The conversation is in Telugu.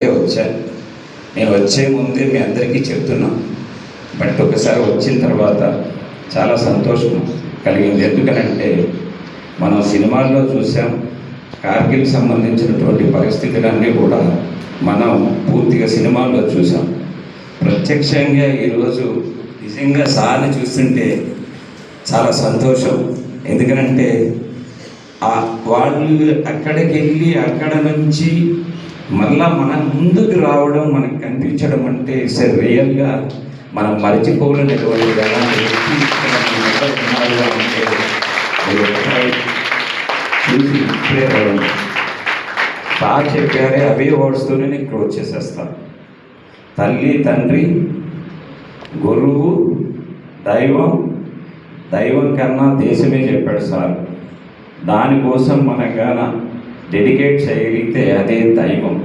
వచ్చాను. నేను వచ్చే ముందే మీ అందరికీ చెప్తున్నాను. బట్ ఒకసారి వచ్చిన తర్వాత చాలా సంతోషం కలిగింది. ఎందుకనంటే మనం సినిమాల్లో చూసాం, కార్గిల్ సంబంధించినటువంటి పరిస్థితులన్నీ కూడా మనం పూర్తిగా సినిమాల్లో చూసాం. ప్రత్యక్షంగా ఈరోజు నిజంగా సార్ని చూస్తుంటే చాలా సంతోషం. ఎందుకనంటే వాళ్ళు అక్కడికి వెళ్ళి అక్కడ నుంచి మళ్ళా మన ముందుకు రావడం, మనకు కనిపించడం అంటే ఇట్స్ రియల్గా మనం మరిచిపోలేనటువంటి చూసి ఇప్పుడే రావడం బాగా చెప్పారే, అవే వర్డ్స్తోనే నేను క్లోజ్ చేసేస్తాను. తల్లి, తండ్రి, గురువు, దైవం, దైవం కన్నా దేశమే చెప్పాడు సార్. దానికోసం మనం గాన డెడికేట్ చేయగలిగితే అదే దైవం.